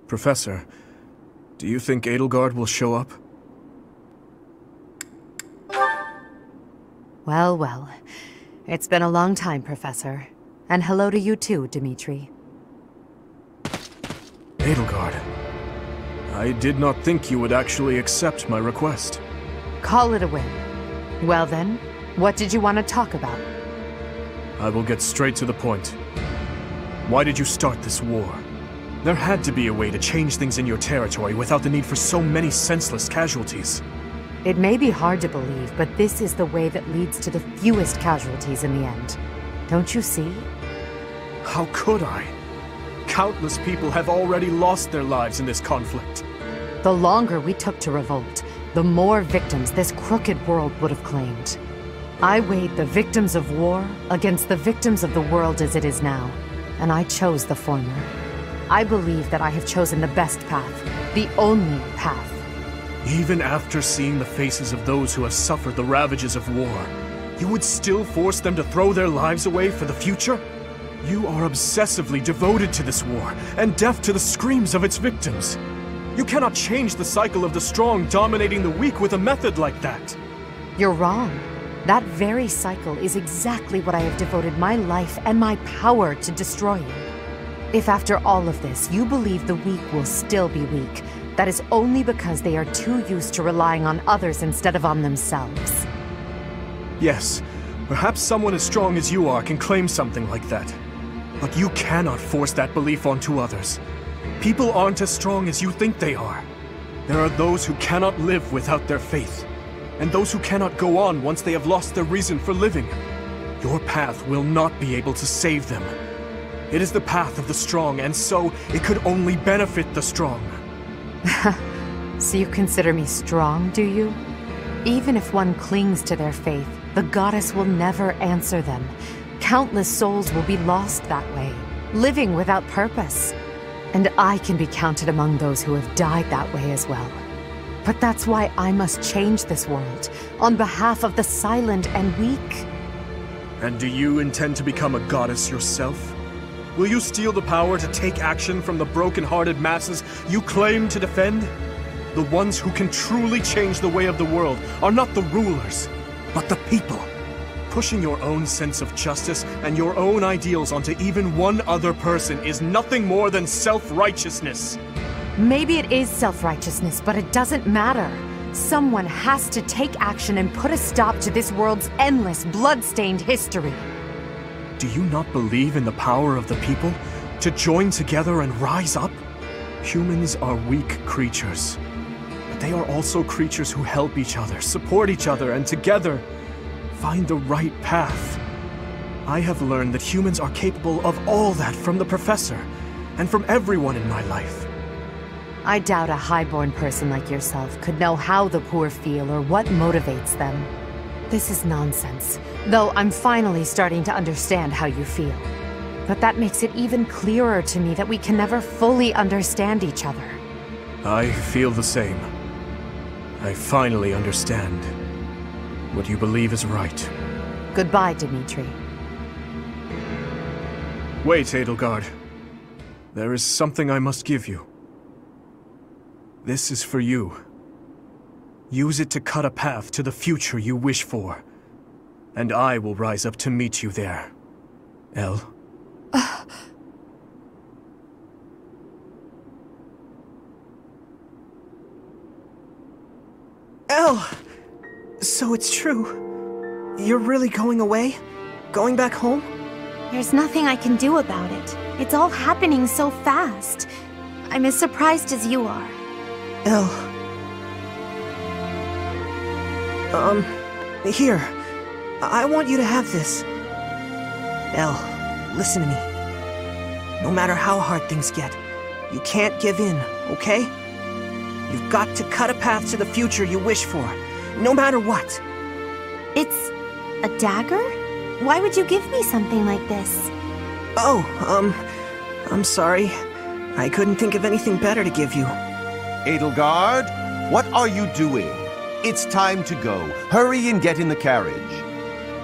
Professor, do you think Edelgard will show up? Well, well. It's been a long time, Professor. And hello to you too, Dimitri. Edelgard, I did not think you would actually accept my request. Call it a win. Well then, what did you want to talk about? I will get straight to the point. Why did you start this war? There had to be a way to change things in your territory without the need for so many senseless casualties. It may be hard to believe, but this is the way that leads to the fewest casualties in the end. Don't you see? How could I? Countless people have already lost their lives in this conflict. The longer we took to revolt, the more victims this crooked world would have claimed. I weighed the victims of war against the victims of the world as it is now, and I chose the former. I believe that I have chosen the best path, the only path. Even after seeing the faces of those who have suffered the ravages of war, you would still force them to throw their lives away for the future? You are obsessively devoted to this war, and deaf to the screams of its victims. You cannot change the cycle of the strong dominating the weak with a method like that. You're wrong. That very cycle is exactly what I have devoted my life and my power to destroying. If after all of this, you believe the weak will still be weak, that is only because they are too used to relying on others instead of on themselves. Yes, perhaps someone as strong as you are can claim something like that. But you cannot force that belief onto others. People aren't as strong as you think they are. There are those who cannot live without their faith, and those who cannot go on once they have lost their reason for living. Your path will not be able to save them. It is the path of the strong, and so it could only benefit the strong. So you consider me strong, do you? Even if one clings to their faith, the goddess will never answer them. Countless souls will be lost that way, living without purpose. And I can be counted among those who have died that way as well. But that's why I must change this world, on behalf of the silent and weak. And do you intend to become a goddess yourself? Will you steal the power to take action from the broken-hearted masses you claim to defend? The ones who can truly change the way of the world are not the rulers, but the people. Pushing your own sense of justice and your own ideals onto even one other person is nothing more than self-righteousness. Maybe it is self-righteousness, but it doesn't matter. Someone has to take action and put a stop to this world's endless, blood-stained history. Do you not believe in the power of the people to join together and rise up? Humans are weak creatures, but they are also creatures who help each other, support each other, and together find the right path. I have learned that humans are capable of all that from the Professor, and from everyone in my life. I doubt a highborn person like yourself could know how the poor feel or what motivates them. This is nonsense, though I'm finally starting to understand how you feel. But that makes it even clearer to me that we can never fully understand each other. I feel the same. I finally understand. What you believe is right. Goodbye, Dimitri. Wait, Edelgard. There is something I must give you. This is for you. Use it to cut a path to the future you wish for. And I will rise up to meet you there. Elle? Elle! So it's true. You're really going away? Going back home? There's nothing I can do about it. It's all happening so fast. I'm as surprised as you are. Elle. Here. I want you to have this. Elle, listen to me. No matter how hard things get, you can't give in, okay? You've got to cut a path to the future you wish for, no matter what. It's a dagger? Why would you give me something like this? Oh, I'm sorry. I couldn't think of anything better to give you. Edelgard, what are you doing? It's time to go. Hurry and get in the carriage.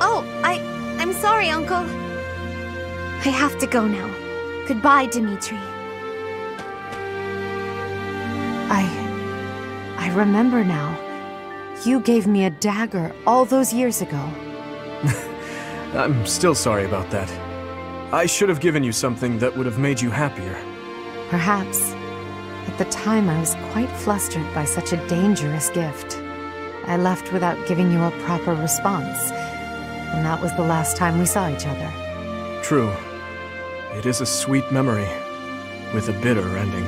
Oh, I'm sorry, Uncle. I have to go now. Goodbye, Dimitri. I remember now. You gave me a dagger all those years ago. I'm still sorry about that. I should have given you something that would have made you happier. Perhaps. At the time, I was quite flustered by such a dangerous gift. I left without giving you a proper response, and that was the last time we saw each other. True. It is a sweet memory, with a bitter ending.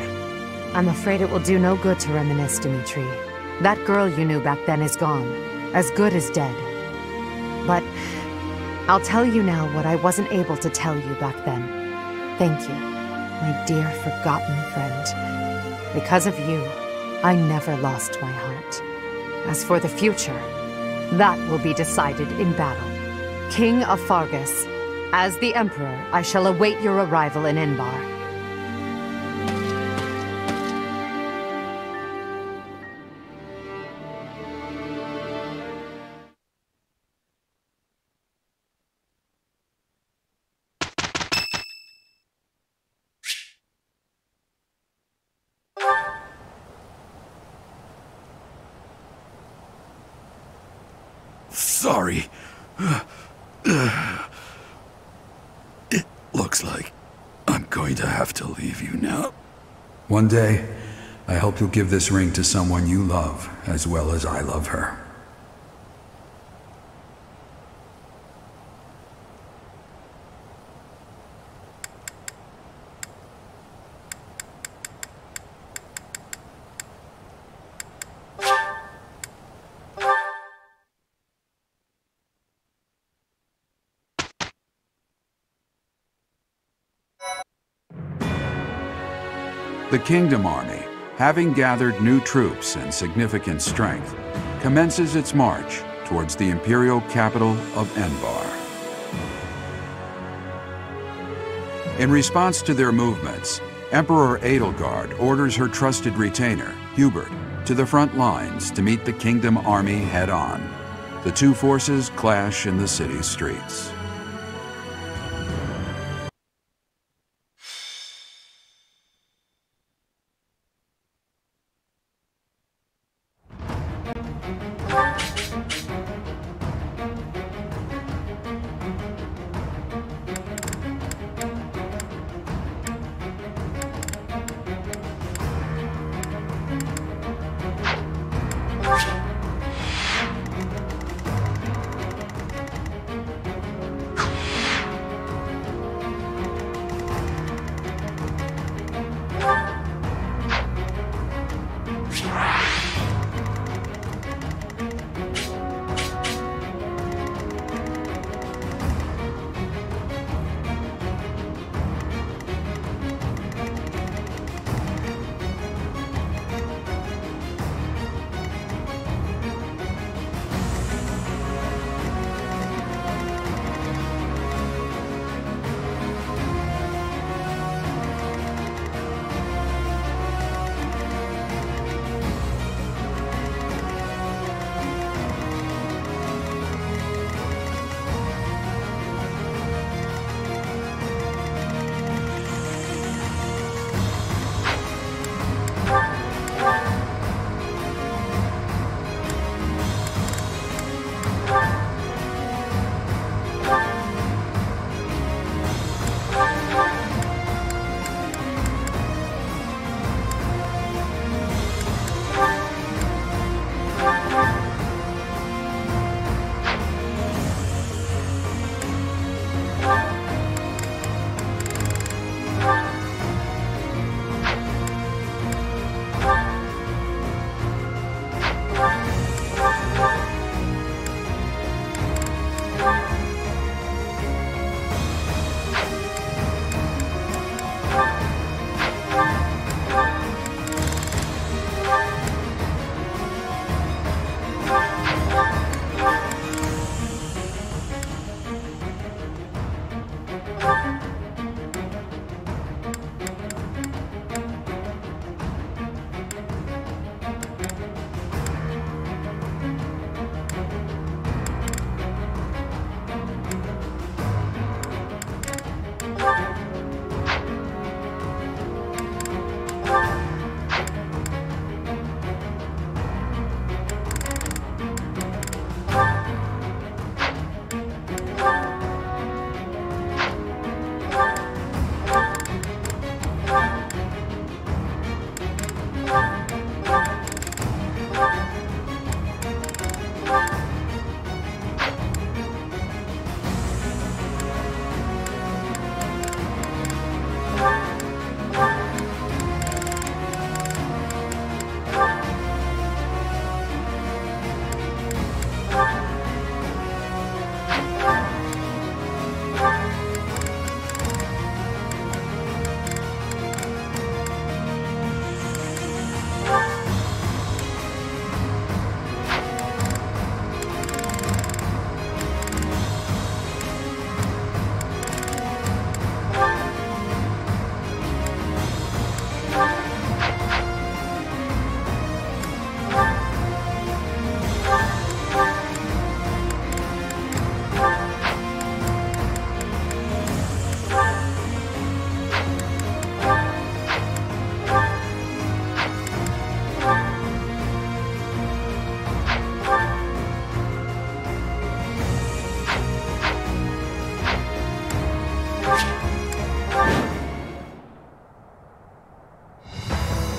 I'm afraid it will do no good to reminisce, Dimitri. That girl you knew back then is gone, as good as dead. But I'll tell you now what I wasn't able to tell you back then. Thank you, my dear forgotten friend. Because of you, I never lost my heart. As for the future, that will be decided in battle. King of Fargus, as the Emperor, I shall await your arrival in Enbar. Sorry. It looks like I'm going to have to leave you now. One day, I hope you'll give this ring to someone you love as well as I love her. The Kingdom Army, having gathered new troops and significant strength, commences its march towards the imperial capital of Enbar. In response to their movements, Emperor Edelgard orders her trusted retainer, Hubert, to the front lines to meet the Kingdom Army head-on. The two forces clash in the city's streets.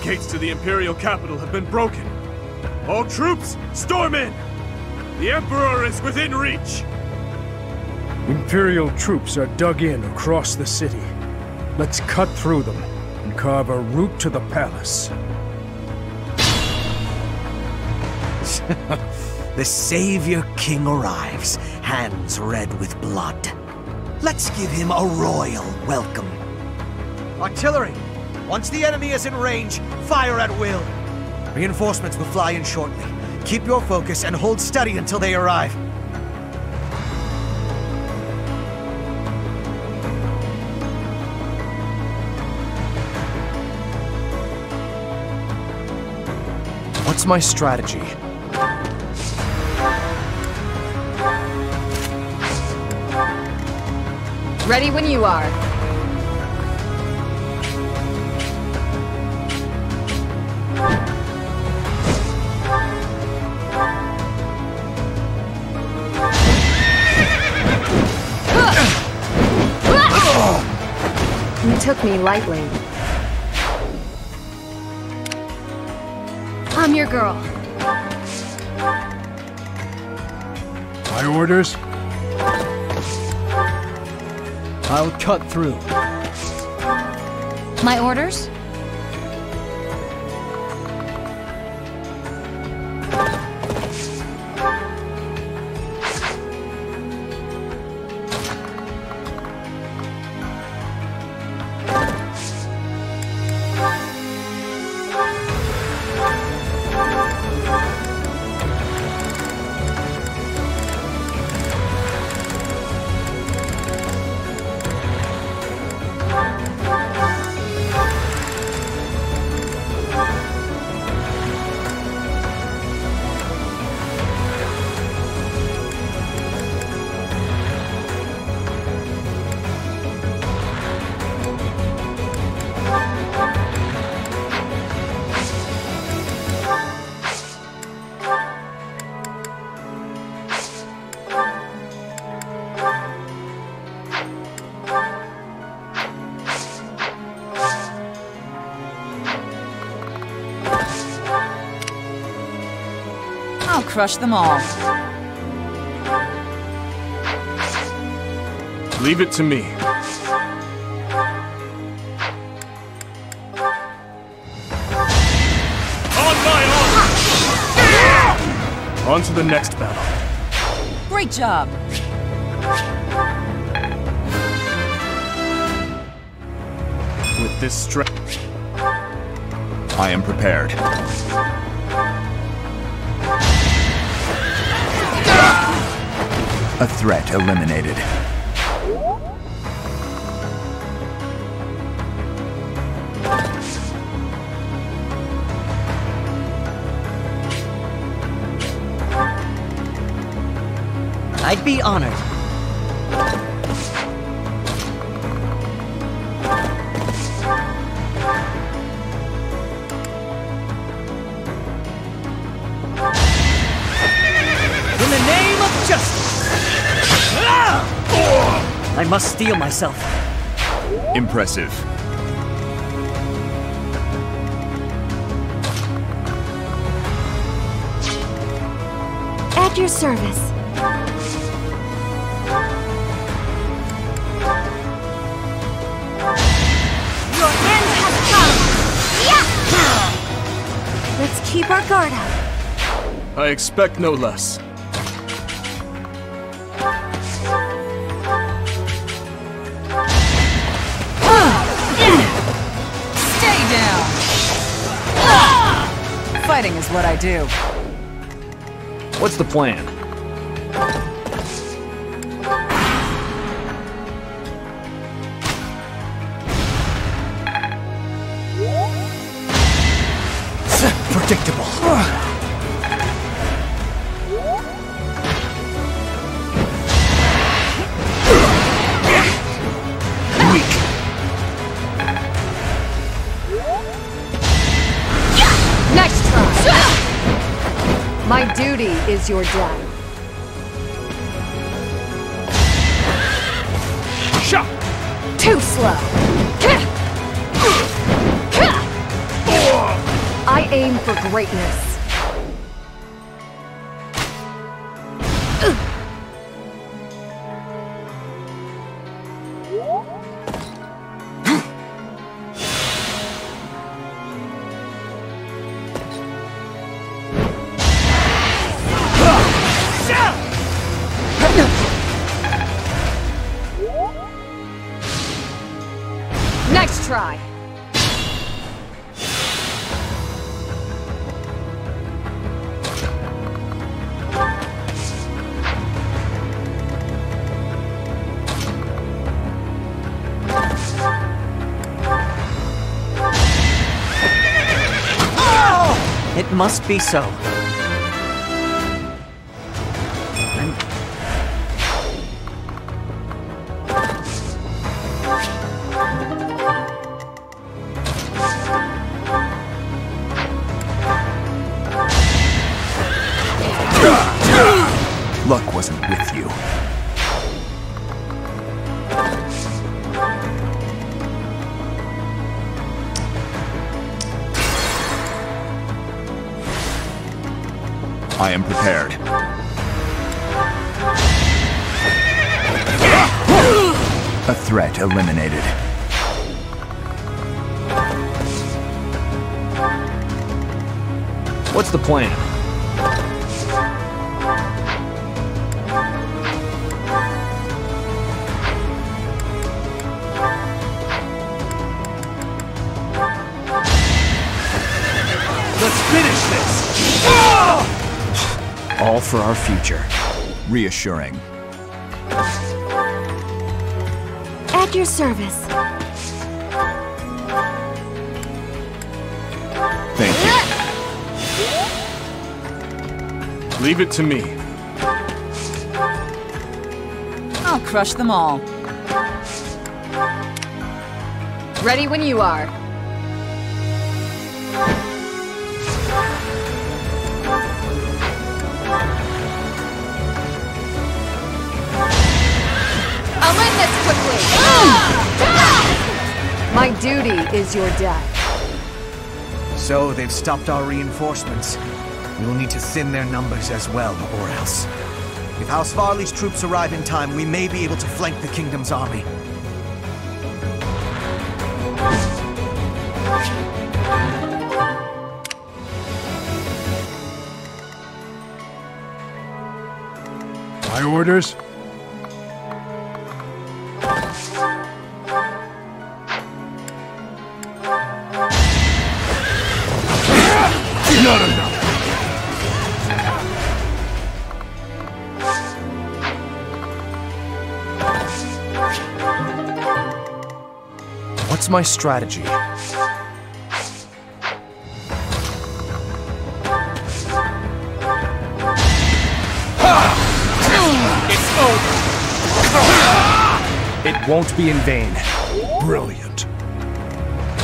gates to the imperial capital have been broken. All troops, storm in! The Emperor is within reach! Imperial troops are dug in across the city. Let's cut through them and carve a route to the palace. The Savior King arrives, hands red with blood. Let's give him a royal welcome. Artillery! Once the enemy is in range, fire at will. Reinforcements will fly in shortly. Keep your focus and hold steady until they arrive. What's my strategy? Ready when you are. You took me lightly. I'm your girl. My orders? I'll cut through. My orders? I'll crush them all. Leave it to me. On my honor! On to the next battle. Great job. With this strength, I am prepared. A threat eliminated. I'd be honored. In the name of justice! I must steel myself. Impressive. At your service. Your end has come! Yeah! Let's keep our guard up. I expect no less. Stay down! Fighting is what I do. What's the plan? Predictable. Weak. Next try. My duty is your death. Shot! Too slow. aim for greatness. Next try. It must be so. Luck wasn't with you. I am prepared. A threat eliminated. What's the plan? Let's finish this! All for our future. Reassuring. At your service. Thank you. Leave it to me. I'll crush them all. Ready when you are. I'll end this quickly! My duty is your death. So they've stopped our reinforcements. We will need to thin their numbers as well, or else. If House Varley's troops arrive in time, we may be able to flank the Kingdom's army. My orders? Not enough! What's my strategy? It's over! It won't be in vain. Brilliant.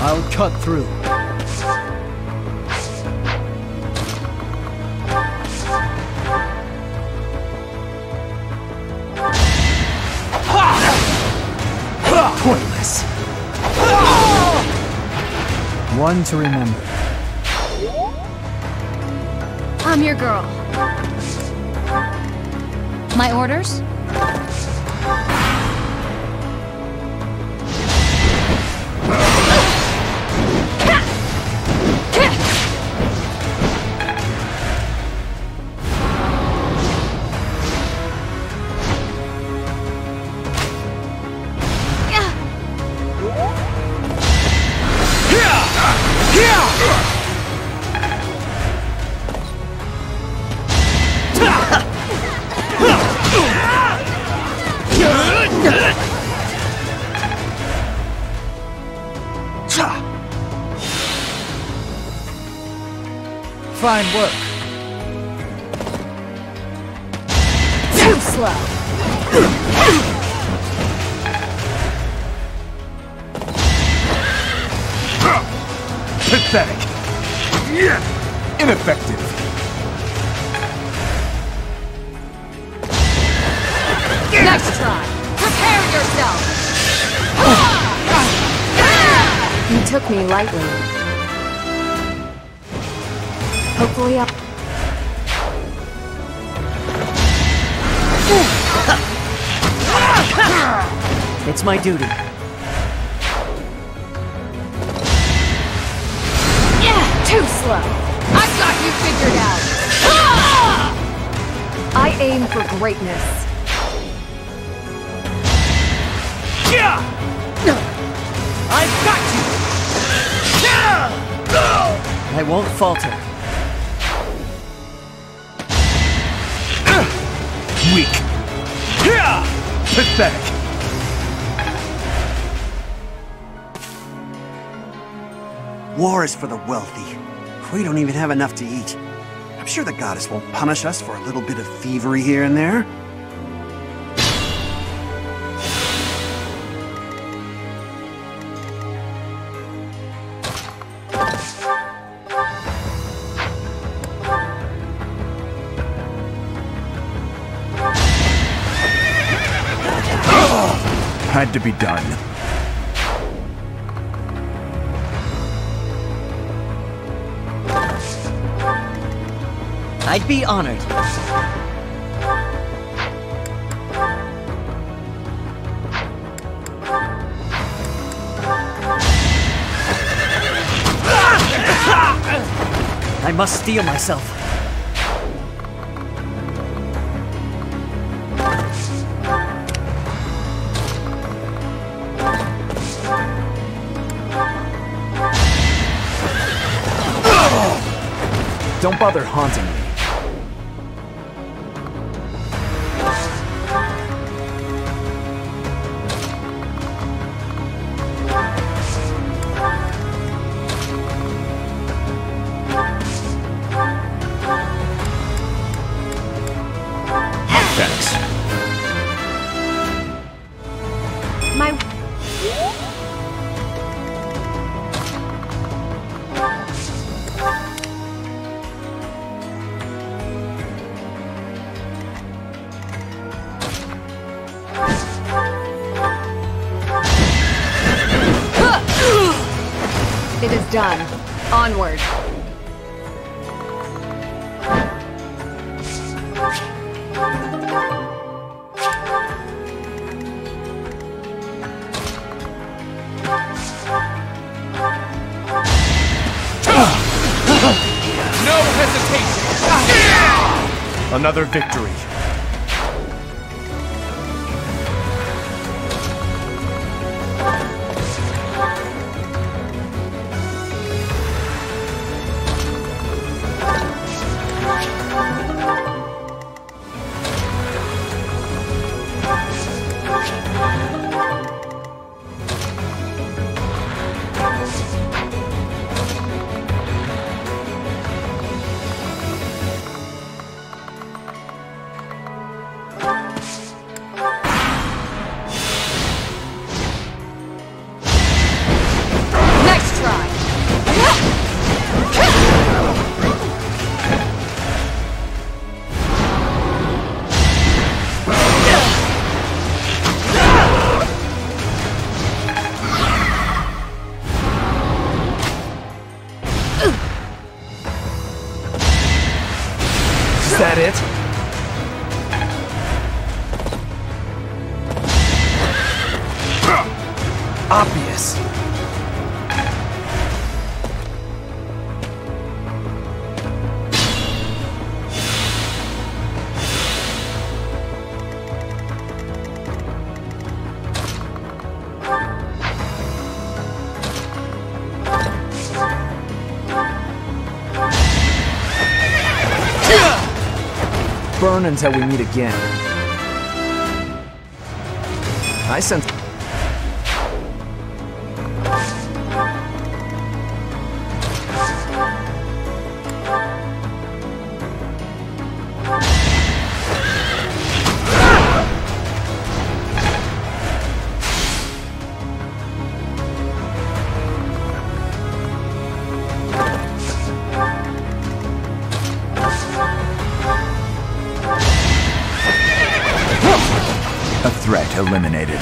I'll cut through. Pointless. One to remember. I'm your girl. My orders? Fine work. Too slow. Pathetic. Ineffective. Next try. Prepare yourself. You took me lightly. Hopefully I'll... It's my duty. Yeah, too slow. I've got you figured out. I aim for greatness. I've got you! I won't falter. Weak. Pathetic. War is for the wealthy. We don't even have enough to eat. I'm sure the goddess won't punish us for a little bit of thievery here and there. Had to be done. I'd be honored. I must steel myself. Don't bother haunting me. Thanks. My... It is done. Onward. No hesitation! Another victory. Is that it? Obvious. Burn until we meet again. I sense... A threat eliminated.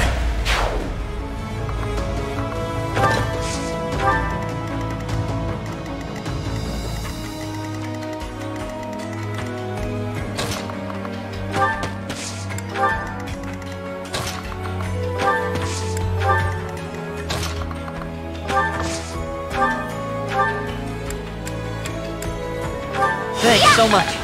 Thanks so much.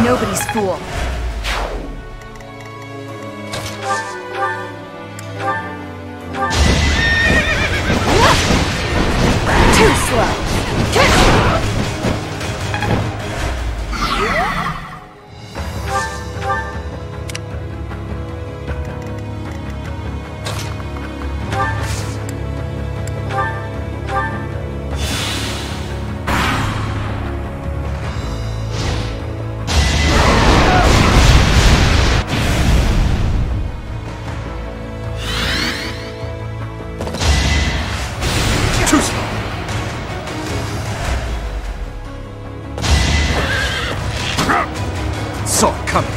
Nobody's fool. Too slow. Saw it coming.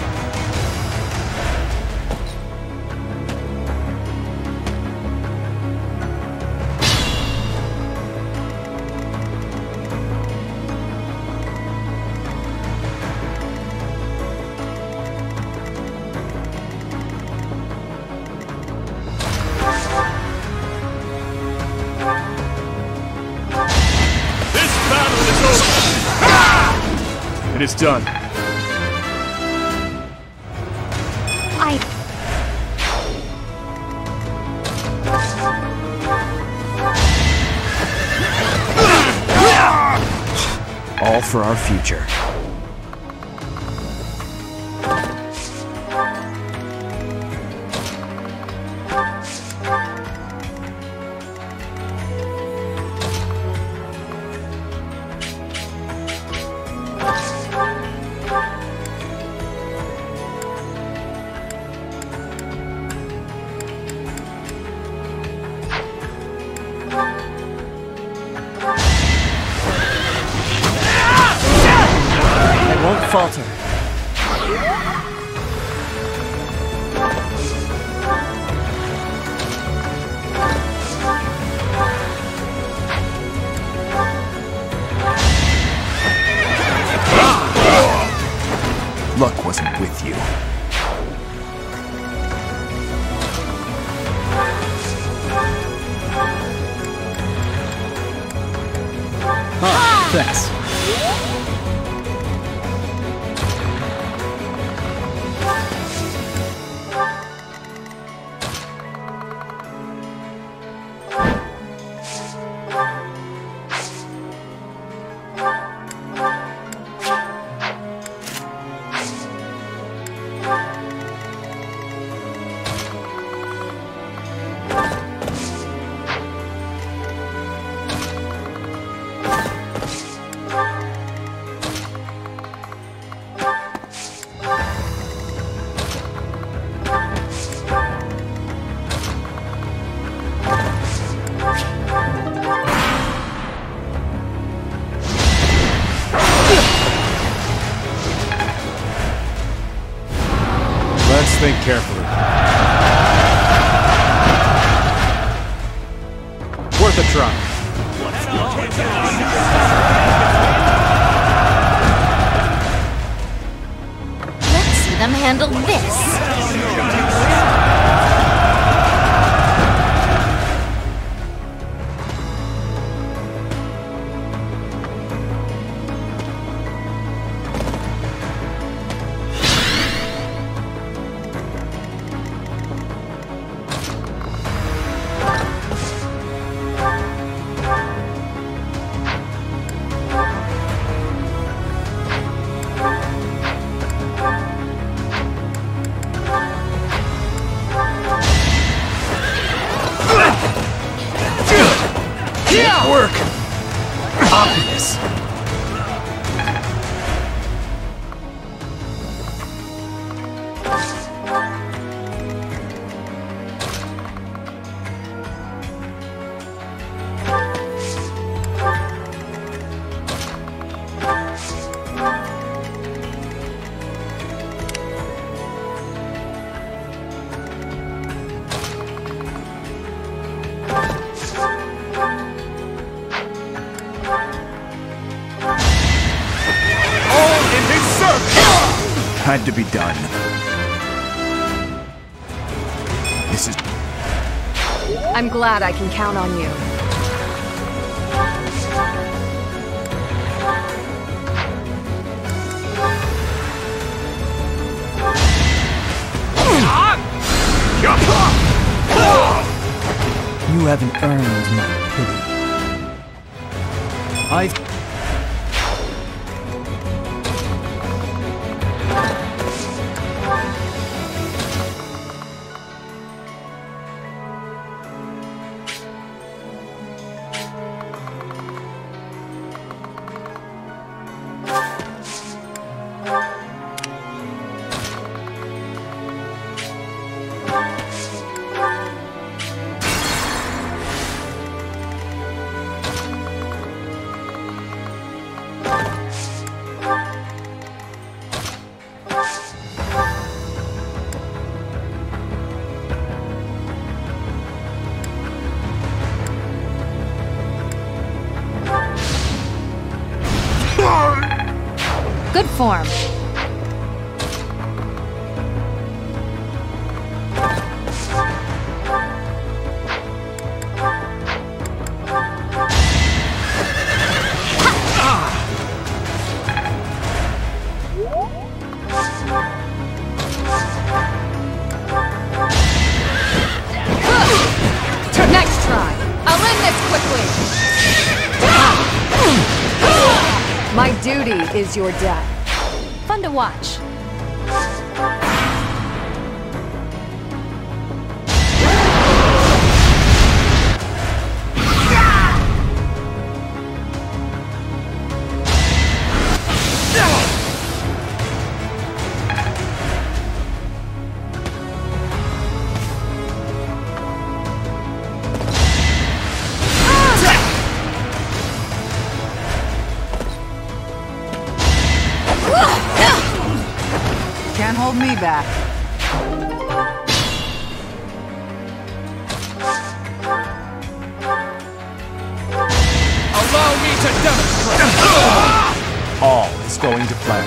This battle is over! It is done. All for our future. Won't falter. Luck wasn't with you. Thanks. Let's think carefully. Worth a try. Let's see them handle this. had to be done. This is... I'm glad I can count on you. You haven't earned my pity. Good form. Next try. I'll end this quickly. My duty is your death. Fun to watch. Can't hold me back. Allow me to demonstrate! All is going to plan.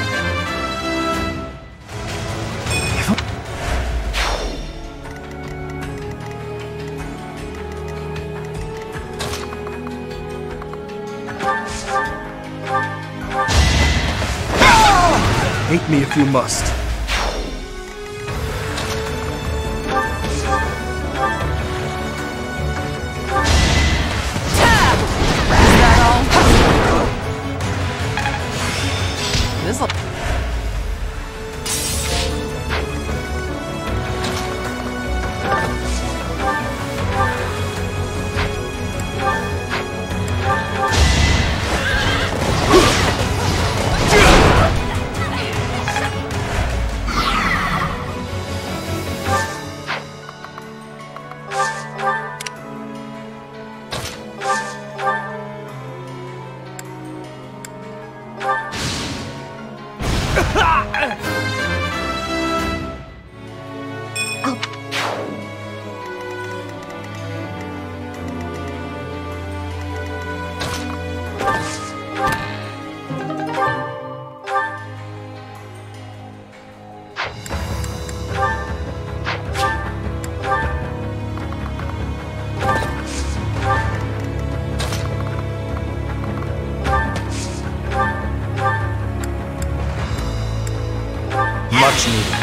Hate me if you must. This'll... Much needed.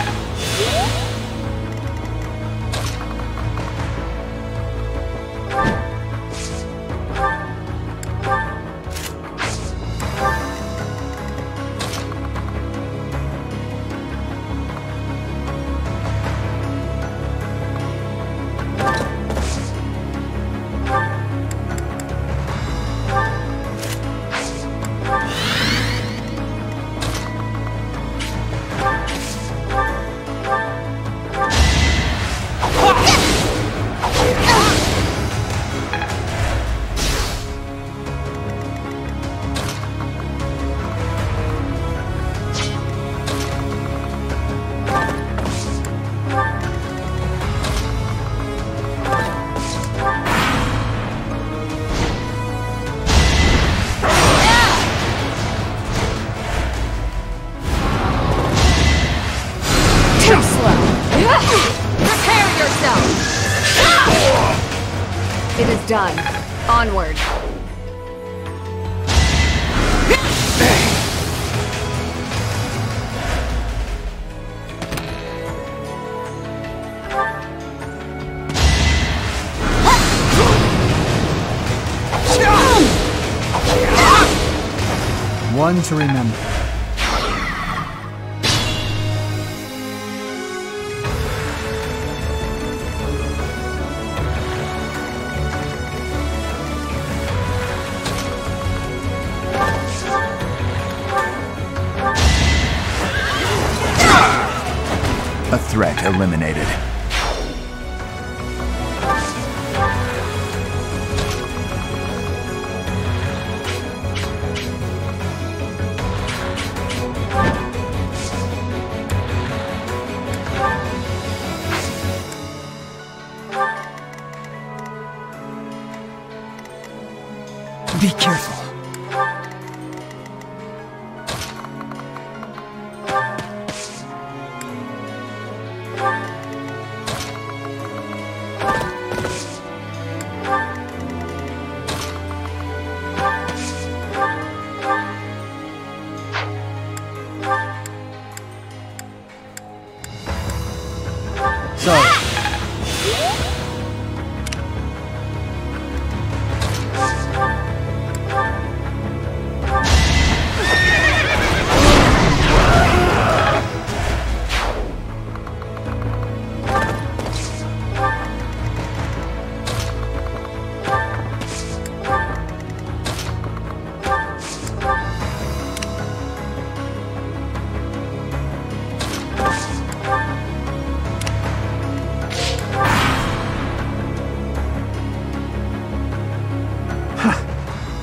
done. Onward. One to remember. A threat eliminated. Be careful. Sorry.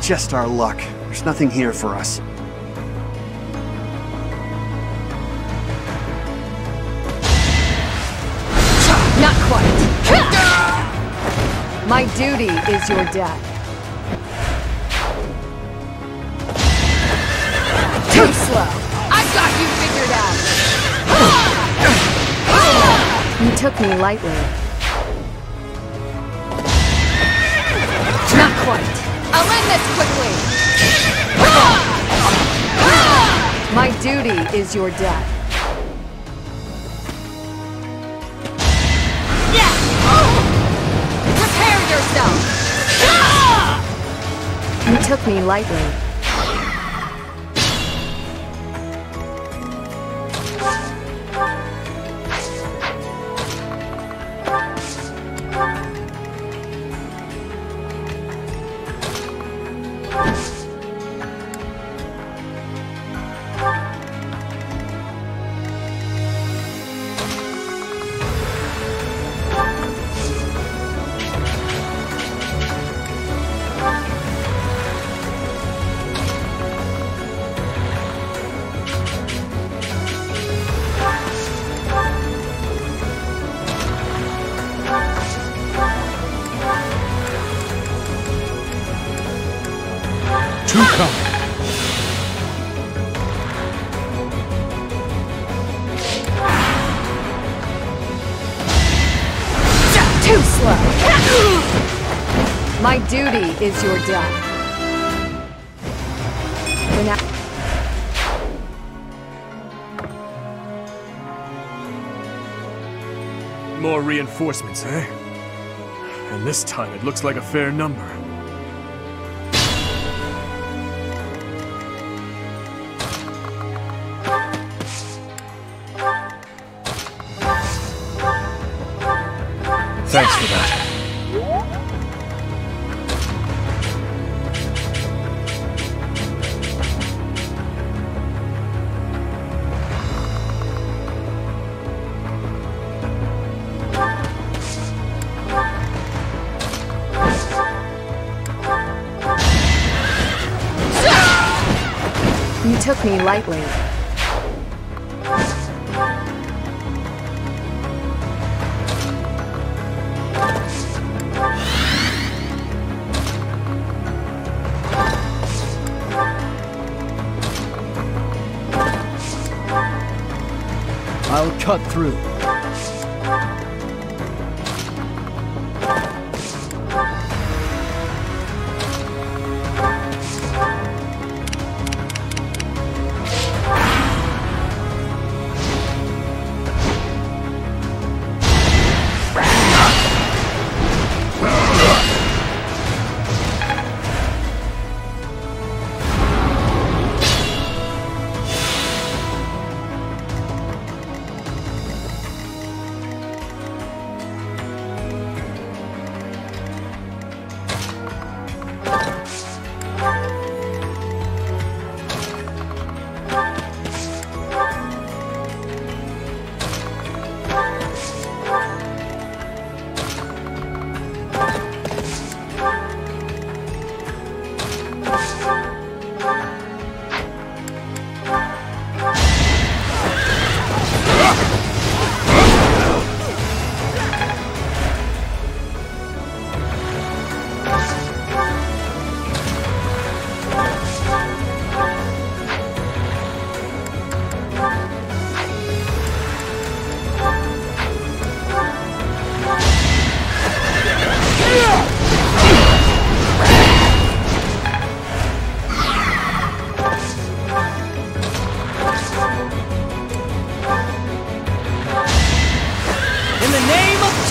Just our luck. There's nothing here for us. Not quite. My duty is your death. Too slow. I've got you figured out. You took me lightly. Not quite. I'll end this quickly! My duty is your death. Prepare yourself! You took me lightly. Two coming. Too slow. My duty is your death. More reinforcements, eh? And this time it looks like a fair number. Thanks for that. You took me lightly. I'll cut through.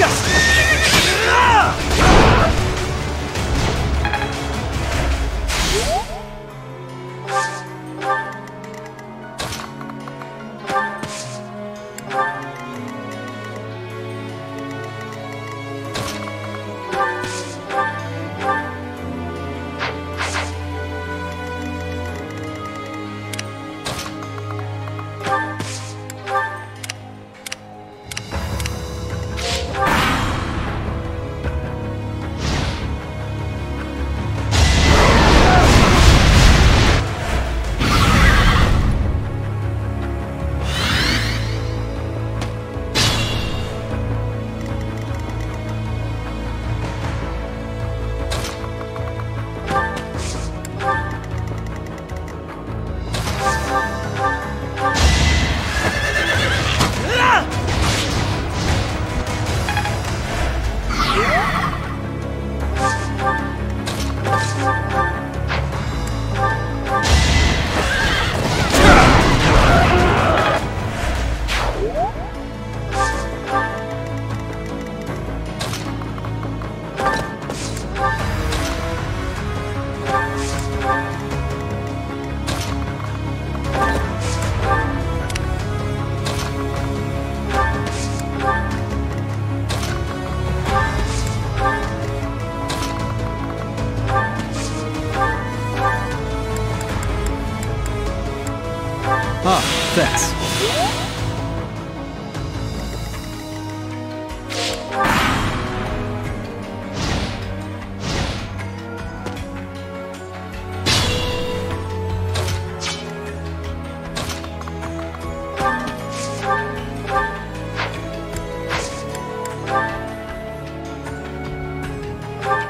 Thanks.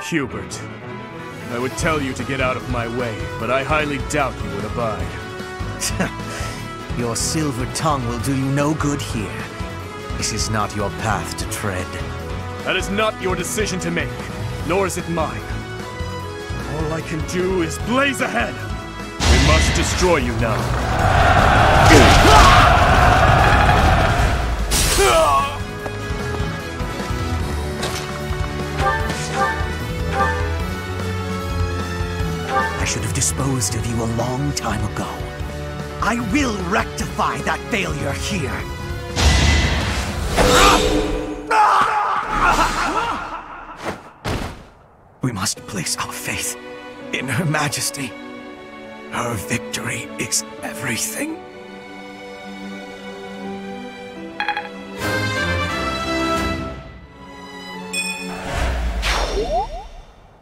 Hubert, I would tell you to get out of my way, but I highly doubt you would abide. Your silver tongue will do you no good here. This is not your path to tread. That is not your decision to make, nor is it mine. All I can do is blaze ahead. We must destroy you now. I should have disposed of you a long time ago. I will rectify that failure here. We must place our faith in Her Majesty. Her victory is everything.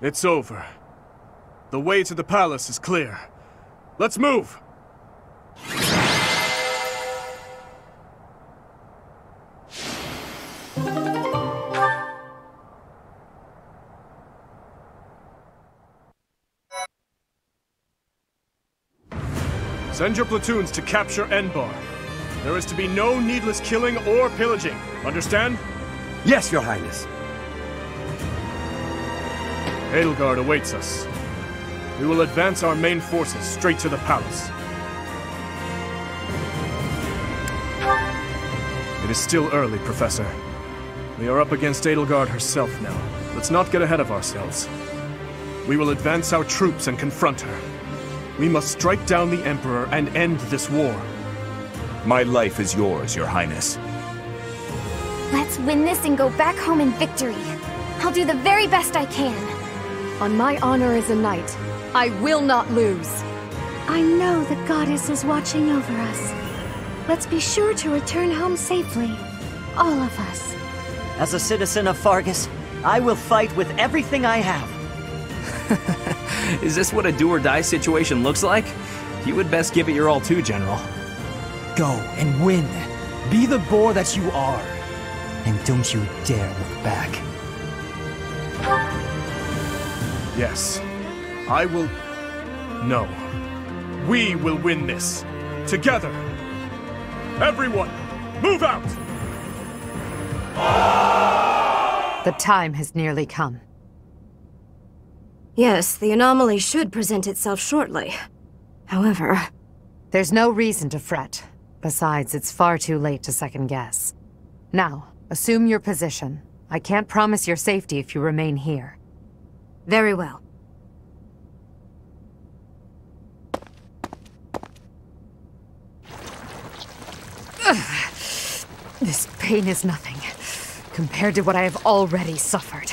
It's over. The way to the palace is clear. Let's move! Send your platoons to capture Enbar. There is to be no needless killing or pillaging. Understand? Yes, Your Highness. Edelgard awaits us. We will advance our main forces straight to the palace. It is still early, Professor. We are up against Edelgard herself now. Let's not get ahead of ourselves. We will advance our troops and confront her. We must strike down the Emperor and end this war. My life is yours, Your Highness. Let's win this and go back home in victory. I'll do the very best I can. On my honor as a knight, I will not lose. I know the goddess is watching over us. Let's be sure to return home safely. All of us. As a citizen of Fargus, I will fight with everything I have. Is this what a do-or-die situation looks like? You would best give it your all too, General. Go and win. Be the boar that you are. And don't you dare look back. Yes. I will... No. We will win this. Together. Everyone, move out! The time has nearly come. Yes, the anomaly should present itself shortly. However... There's no reason to fret. Besides, it's far too late to second guess. Now, assume your position. I can't promise your safety if you remain here. Very well. This pain is nothing compared to what I have already suffered.